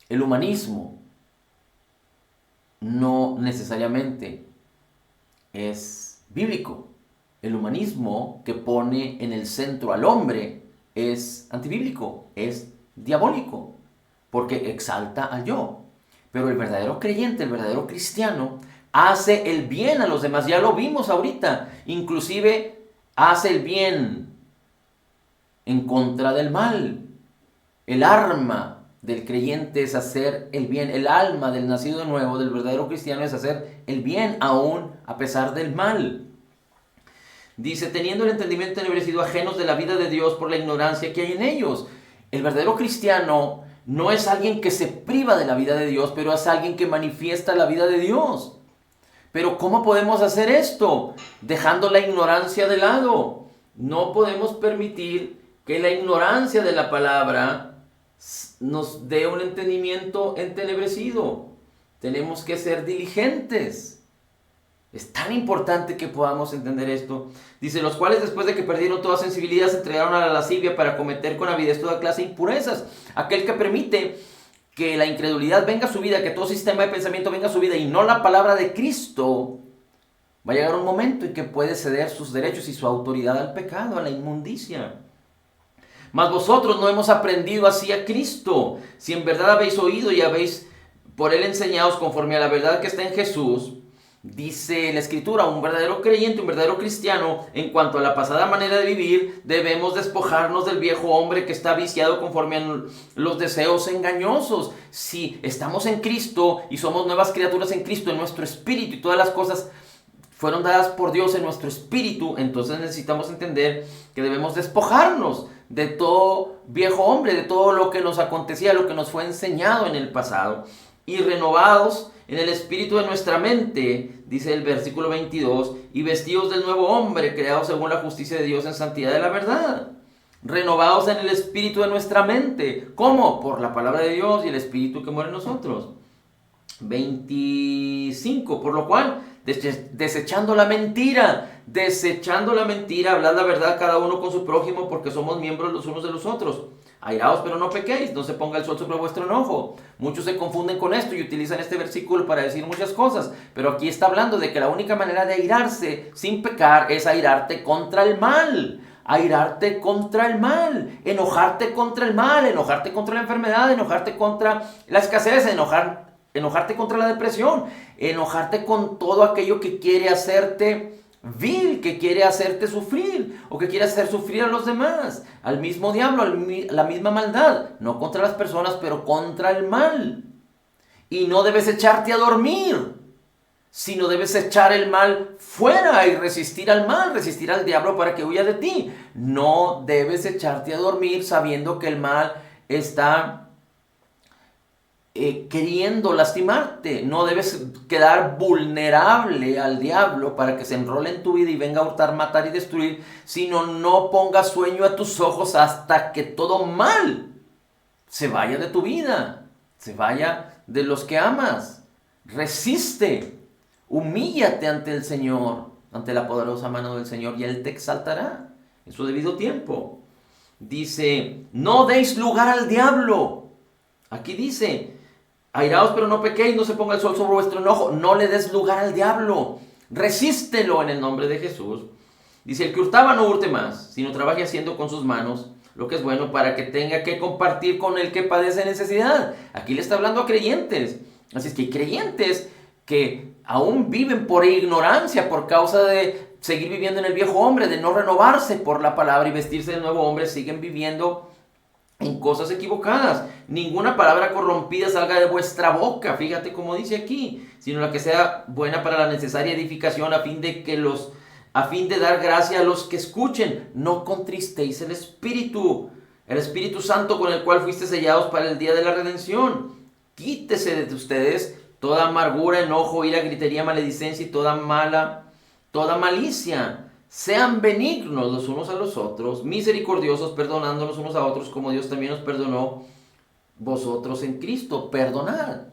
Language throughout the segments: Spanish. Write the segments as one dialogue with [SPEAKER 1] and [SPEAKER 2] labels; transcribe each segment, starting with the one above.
[SPEAKER 1] El humanismo no necesariamente es bíblico. El humanismo que pone en el centro al hombre es antibíblico, es diabólico, porque exalta al yo. Pero el verdadero creyente, el verdadero cristiano, hace el bien a los demás. Ya lo vimos ahorita. Inclusive hace el bien en contra del mal. El arma del creyente es hacer el bien. El alma del nacido de nuevo, del verdadero cristiano, es hacer el bien aún a pesar del mal. Dice, teniendo el entendimiento ennegrecido, ajenos de la vida de Dios por la ignorancia que hay en ellos. El verdadero cristiano no es alguien que se priva de la vida de Dios, pero es alguien que manifiesta la vida de Dios. Pero ¿cómo podemos hacer esto? Dejando la ignorancia de lado. No podemos permitir que la ignorancia de la palabra nos dé un entendimiento entenebrecido. Tenemos que ser diligentes. Es tan importante que podamos entender esto. Dice, los cuales después de que perdieron toda sensibilidad se entregaron a la lascivia para cometer con avidez toda clase de impurezas. Aquel que permite que la incredulidad venga a su vida, que todo sistema de pensamiento venga a su vida y no la palabra de Cristo, va a llegar un momento en que puede ceder sus derechos y su autoridad al pecado, a la inmundicia. Mas vosotros no hemos aprendido así a Cristo. Si en verdad habéis oído y habéis por él enseñados conforme a la verdad que está en Jesús, dice la Escritura, un verdadero creyente, un verdadero cristiano, en cuanto a la pasada manera de vivir, debemos despojarnos del viejo hombre que está viciado conforme a los deseos engañosos. Si estamos en Cristo y somos nuevas criaturas en Cristo, en nuestro espíritu, y todas las cosas fueron dadas por Dios en nuestro espíritu, entonces necesitamos entender que debemos despojarnos de todo viejo hombre, de todo lo que nos acontecía, lo que nos fue enseñado en el pasado, y renovados en el espíritu de nuestra mente, dice el versículo 22, y vestidos del nuevo hombre, creados según la justicia de Dios en santidad de la verdad. Renovados en el espíritu de nuestra mente. ¿Cómo? Por la palabra de Dios y el espíritu que muere en nosotros. 25, por lo cual, desechando la mentira, hablad la verdad cada uno con su prójimo, porque somos miembros los unos de los otros. Airaos, pero no pequéis, no se ponga el sol sobre vuestro enojo. Muchos se confunden con esto y utilizan este versículo para decir muchas cosas, pero aquí está hablando de que la única manera de airarse sin pecar es airarte contra el mal. Airarte contra el mal, enojarte contra el mal, enojarte contra la enfermedad, enojarte contra la escasez, enojarte contra la depresión, enojarte con todo aquello que quiere hacerte vil, que quiere hacerte sufrir o que quiere hacer sufrir a los demás, al mismo diablo, la misma maldad, no contra las personas, pero contra el mal. Y no debes echarte a dormir, sino debes echar el mal fuera y resistir al mal, resistir al diablo para que huya de ti. No debes echarte a dormir sabiendo que el mal está queriendo lastimarte. No debes quedar vulnerable al diablo para que se enrole en tu vida y venga a hurtar, matar y destruir, sino no pongas sueño a tus ojos hasta que todo mal se vaya de tu vida, se vaya de los que amas. Resiste, humíllate ante el Señor, ante la poderosa mano del Señor, y Él te exaltará en su debido tiempo. Dice, no deis lugar al diablo. Aquí dice, airaos pero no pequéis, no se ponga el sol sobre vuestro enojo, no le des lugar al diablo, resístelo en el nombre de Jesús. Dice, el que hurtaba no hurte más, sino trabaje haciendo con sus manos lo que es bueno para que tenga que compartir con el que padece necesidad. Aquí le está hablando a creyentes. Así es que hay creyentes que aún viven por ignorancia, por causa de seguir viviendo en el viejo hombre, de no renovarse por la palabra y vestirse del nuevo hombre, siguen viviendo en cosas equivocadas. Ninguna palabra corrompida salga de vuestra boca, fíjate cómo dice aquí, sino la que sea buena para la necesaria edificación, a fin de dar gracia a los que escuchen. No contristéis el Espíritu Santo con el cual fuiste sellados para el día de la redención. Quítese de ustedes toda amargura, enojo, ira, gritería, maledicencia y toda malicia. Sean benignos los unos a los otros, misericordiosos, perdonándonos unos a otros, como Dios también os perdonó vosotros en Cristo. Perdonad.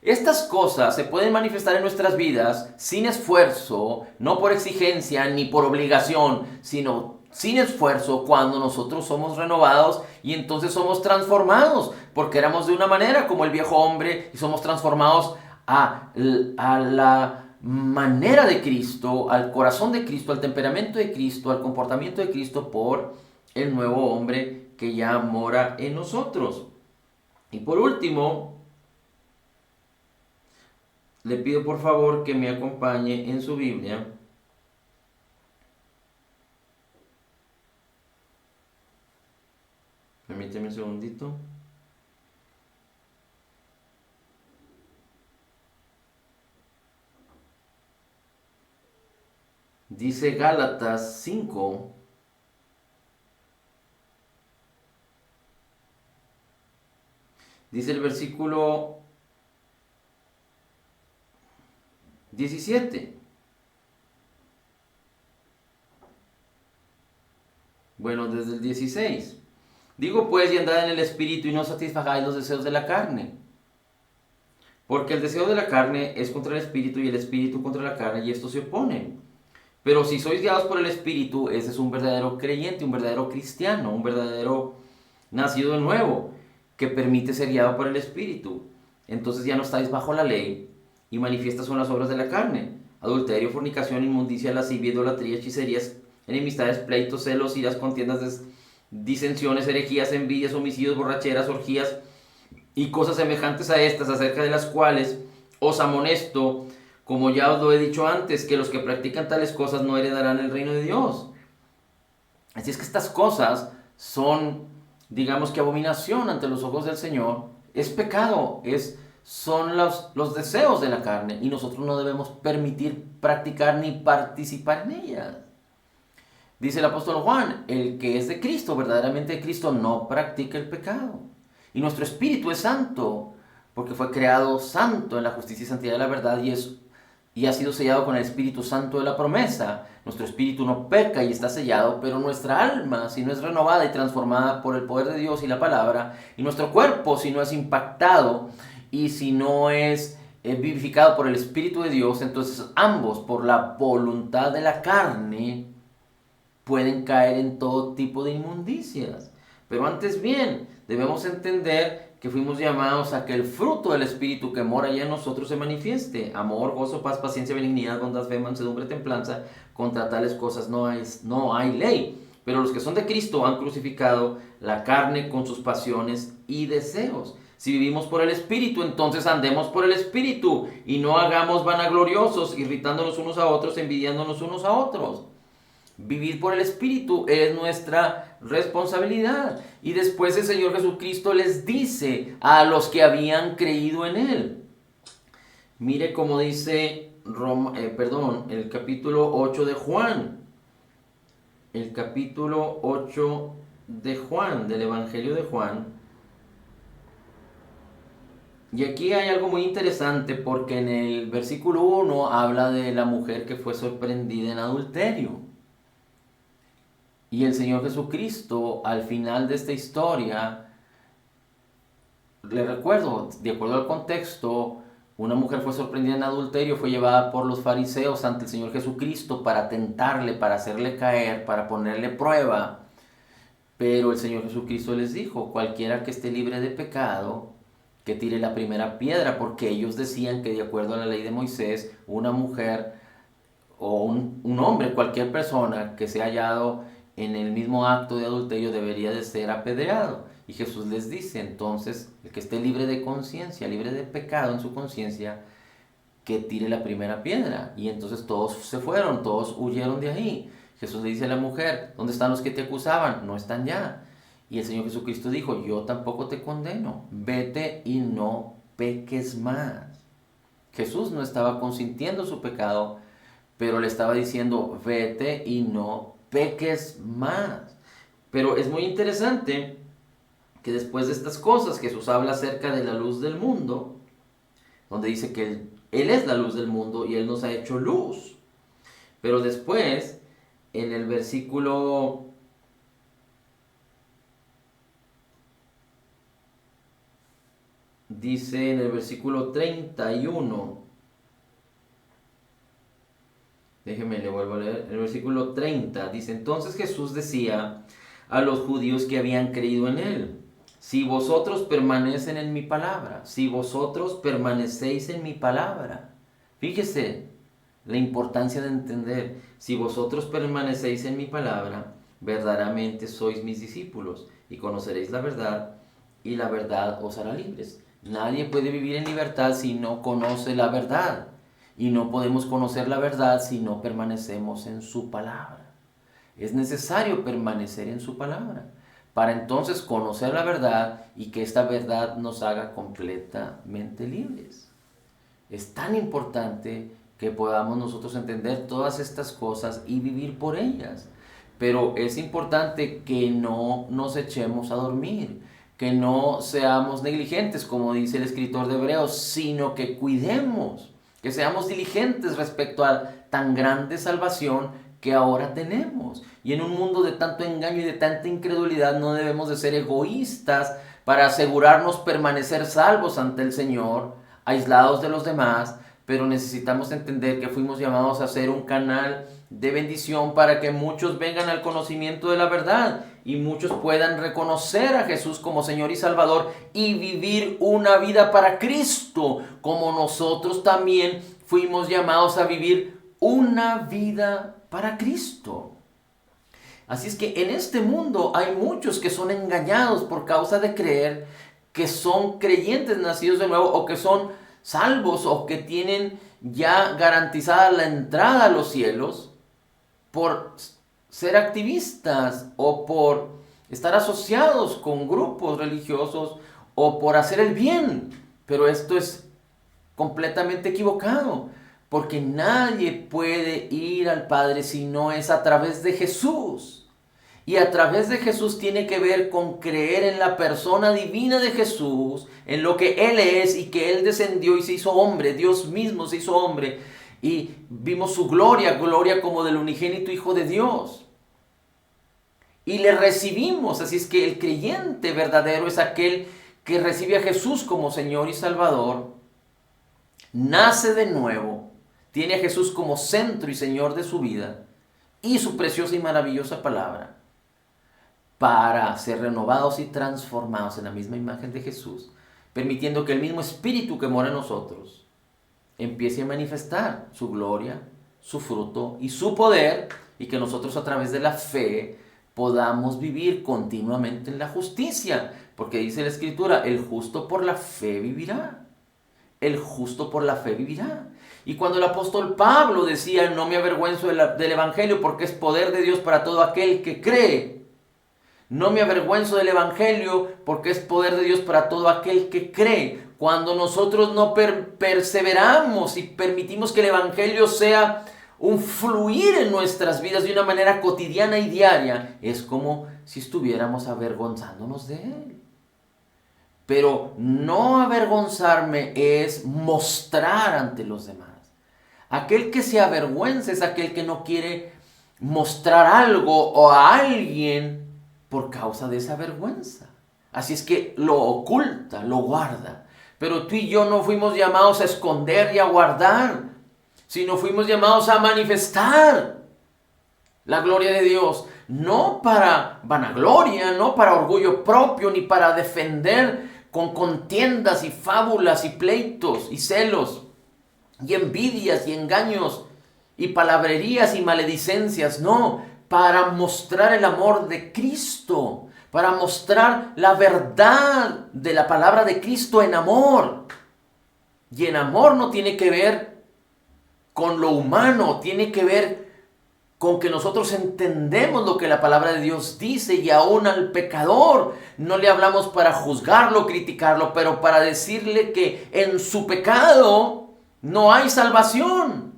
[SPEAKER 1] Estas cosas se pueden manifestar en nuestras vidas sin esfuerzo, no por exigencia ni por obligación, sino sin esfuerzo cuando nosotros somos renovados y entonces somos transformados, porque éramos de una manera como el viejo hombre y somos transformados a la manera de Cristo, al corazón de Cristo, al temperamento de Cristo, al comportamiento de Cristo por el nuevo hombre que ya mora en nosotros. Y por último, le pido por favor que me acompañe en su Biblia. Permíteme un segundito. Dice Gálatas 5. Dice el versículo 17. Bueno, desde el 16. Digo pues, y andad en el Espíritu y no satisfagáis los deseos de la carne. Porque el deseo de la carne es contra el Espíritu y el Espíritu contra la carne, y estos se oponen. Pero si sois guiados por el Espíritu, ese es un verdadero creyente, un verdadero cristiano, un verdadero nacido de nuevo, que permite ser guiado por el Espíritu. Entonces ya no estáis bajo la ley, y manifiestas son las obras de la carne: adulterio, fornicación, inmundicia, lascivia, idolatría, hechicerías, enemistades, pleitos, celos, iras, contiendas, disensiones, herejías, envidias, homicidios, borracheras, orgías y cosas semejantes a estas, acerca de las cuales os amonesto, como ya os lo he dicho antes, que los que practican tales cosas no heredarán el reino de Dios. Así es que estas cosas son, digamos que abominación ante los ojos del Señor, es pecado, son los deseos de la carne, y nosotros no debemos permitir practicar ni participar en ellas. Dice el apóstol Juan, el que es de Cristo, verdaderamente de Cristo, no practica el pecado. Y nuestro espíritu es santo, porque fue creado santo en la justicia y santidad de la verdad, y ha sido sellado con el Espíritu Santo de la promesa. Nuestro espíritu no peca y está sellado, pero nuestra alma, si no es renovada y transformada por el poder de Dios y la palabra, y nuestro cuerpo, si no es impactado y si no es vivificado por el Espíritu de Dios, entonces ambos, por la voluntad de la carne, pueden caer en todo tipo de inmundicias. Pero antes bien, debemos entender que fuimos llamados a que el fruto del Espíritu que mora ya en nosotros se manifieste: amor, gozo, paz, paciencia, benignidad, bondad, fe, mansedumbre, templanza. Contra tales cosas no hay ley. Pero los que son de Cristo han crucificado la carne con sus pasiones y deseos. Si vivimos por el Espíritu, entonces andemos por el Espíritu, y no hagamos vanagloriosos, irritándonos unos a otros, envidiándonos unos a otros. Vivir por el Espíritu es nuestra responsabilidad. Y después el Señor Jesucristo les dice a los que habían creído en Él. Mire cómo dice el capítulo 8 de Juan. El capítulo 8 de Juan, del Evangelio de Juan. Y aquí hay algo muy interesante, porque en el versículo 1 habla de la mujer que fue sorprendida en adulterio. Y el Señor Jesucristo, al final de esta historia, le recuerdo, de acuerdo al contexto, una mujer fue sorprendida en adulterio, fue llevada por los fariseos ante el Señor Jesucristo para tentarle, para hacerle caer, para ponerle prueba. Pero el Señor Jesucristo les dijo: cualquiera que esté libre de pecado, que tire la primera piedra, porque ellos decían que de acuerdo a la ley de Moisés, una mujer o un hombre, cualquier persona que se haya hallado en el mismo acto de adulterio debería de ser apedreado. Y Jesús les dice: entonces, el que esté libre de conciencia, libre de pecado en su conciencia, que tire la primera piedra. Y entonces todos se fueron, todos huyeron de ahí. Jesús le dice a la mujer: ¿dónde están los que te acusaban? No están ya. Y el Señor Jesucristo dijo: yo tampoco te condeno, vete y no peques más. Jesús no estaba consintiendo su pecado, pero le estaba diciendo: vete y no peques más. Pero es muy interesante que después de estas cosas Jesús habla acerca de la luz del mundo, donde dice que Él es la luz del mundo y Él nos ha hecho luz. Pero después, en el versículo dice, en el versículo 31, Déjeme, le vuelvo a leer. El versículo 30 dice, entonces Jesús decía a los judíos que habían creído en él, si vosotros permanecen en mi palabra, si vosotros permanecéis en mi palabra. Fíjese la importancia de entender, si vosotros permanecéis en mi palabra, verdaderamente sois mis discípulos y conoceréis la verdad y la verdad os hará libres. Nadie puede vivir en libertad si no conoce la verdad. Y no podemos conocer la verdad si no permanecemos en su palabra. Es necesario permanecer en su palabra para entonces conocer la verdad y que esta verdad nos haga completamente libres. Es tan importante que podamos nosotros entender todas estas cosas y vivir por ellas. Pero es importante que no nos echemos a dormir, que no seamos negligentes, como dice el escritor de Hebreos, sino que cuidemos, que seamos diligentes respecto a tan grande salvación que ahora tenemos. Y en un mundo de tanto engaño y de tanta incredulidad no debemos de ser egoístas para asegurarnos permanecer salvos ante el Señor, aislados de los demás, pero necesitamos entender que fuimos llamados a ser un canal de bendición para que muchos vengan al conocimiento de la verdad y muchos puedan reconocer a Jesús como Señor y Salvador y vivir una vida para Cristo, como nosotros también fuimos llamados a vivir una vida para Cristo. Así es que en este mundo hay muchos que son engañados por causa de creer que son creyentes nacidos de nuevo o que son salvos o que tienen ya garantizada la entrada a los cielos por ser activistas o por estar asociados con grupos religiosos o por hacer el bien. Pero esto es completamente equivocado, porque nadie puede ir al Padre si no es a través de Jesús. Y a través de Jesús tiene que ver con creer en la persona divina de Jesús, en lo que Él es y que Él descendió y se hizo hombre, Dios mismo se hizo hombre. Y vimos su gloria, gloria como del unigénito Hijo de Dios. Y le recibimos, así es que el creyente verdadero es aquel que recibe a Jesús como Señor y Salvador, nace de nuevo, tiene a Jesús como centro y Señor de su vida y su preciosa y maravillosa palabra, para ser renovados y transformados en la misma imagen de Jesús, permitiendo que el mismo Espíritu que mora en nosotros empiece a manifestar su gloria, su fruto y su poder, y que nosotros a través de la fe podamos vivir continuamente en la justicia, porque dice la Escritura, el justo por la fe vivirá. El justo por la fe vivirá. Y cuando el apóstol Pablo decía, no me avergüenzo del Evangelio porque es poder de Dios para todo aquel que cree. No me avergüenzo del Evangelio porque es poder de Dios para todo aquel que cree. Cuando nosotros no perseveramos y permitimos que el Evangelio sea un fluir en nuestras vidas de una manera cotidiana y diaria, es como si estuviéramos avergonzándonos de Él. Pero no avergonzarme es mostrar ante los demás. Aquel que se avergüenza es aquel que no quiere mostrar algo o a alguien por causa de esa vergüenza. Así es que lo oculta, lo guarda. Pero tú y yo no fuimos llamados a esconder y a guardar, sino fuimos llamados a manifestar la gloria de Dios. No para vanagloria, no para orgullo propio, ni para defender con contiendas y fábulas y pleitos y celos y envidias y engaños y palabrerías y maledicencias. No, para mostrar el amor de Cristo, para mostrar la verdad de la palabra de Cristo en amor. Y en amor no tiene que ver con lo humano, tiene que ver con que nosotros entendemos lo que la palabra de Dios dice, y aún al pecador no le hablamos para juzgarlo, criticarlo, pero para decirle que en su pecado no hay salvación,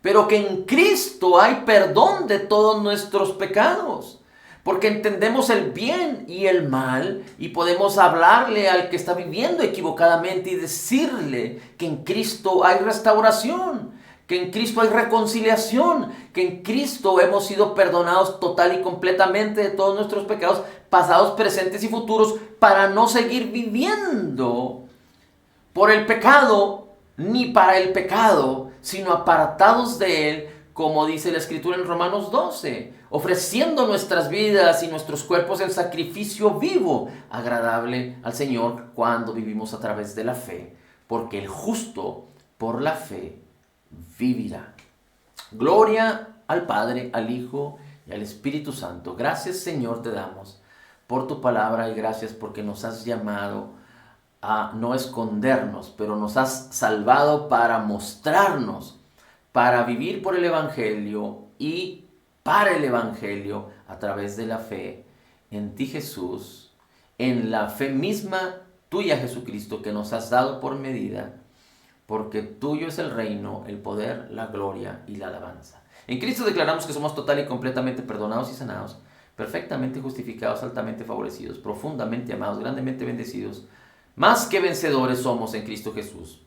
[SPEAKER 1] pero que en Cristo hay perdón de todos nuestros pecados, porque entendemos el bien y el mal y podemos hablarle al que está viviendo equivocadamente y decirle que en Cristo hay restauración, que en Cristo hay reconciliación, que en Cristo hemos sido perdonados total y completamente de todos nuestros pecados, pasados, presentes y futuros, para no seguir viviendo por el pecado, ni para el pecado, sino apartados de Él, como dice la Escritura en Romanos 12, ofreciendo nuestras vidas y nuestros cuerpos en sacrificio vivo, agradable al Señor cuando vivimos a través de la fe, porque el justo por la fe vivirá. Gloria al Padre, al Hijo y al Espíritu Santo. Gracias, Señor, te damos por tu palabra y gracias porque nos has llamado a no escondernos, pero nos has salvado para mostrarnos, para vivir por el Evangelio y para el Evangelio a través de la fe en ti, Jesús, en la fe misma tuya, Jesucristo, que nos has dado por medida, porque tuyo es el reino, el poder, la gloria y la alabanza. En Cristo declaramos que somos total y completamente perdonados y sanados, perfectamente justificados, altamente favorecidos, profundamente amados, grandemente bendecidos, más que vencedores somos en Cristo Jesús.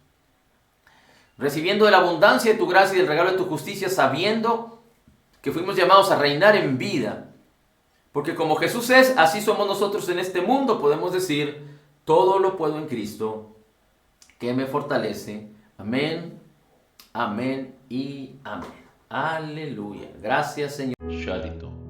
[SPEAKER 1] Recibiendo de la abundancia de tu gracia y del regalo de tu justicia, sabiendo que fuimos llamados a reinar en vida. Porque como Jesús es, así somos nosotros en este mundo. Podemos decir, todo lo puedo en Cristo, que me fortalece. Amén, amén y amén. Aleluya. Gracias, Señor.
[SPEAKER 2] Shalito.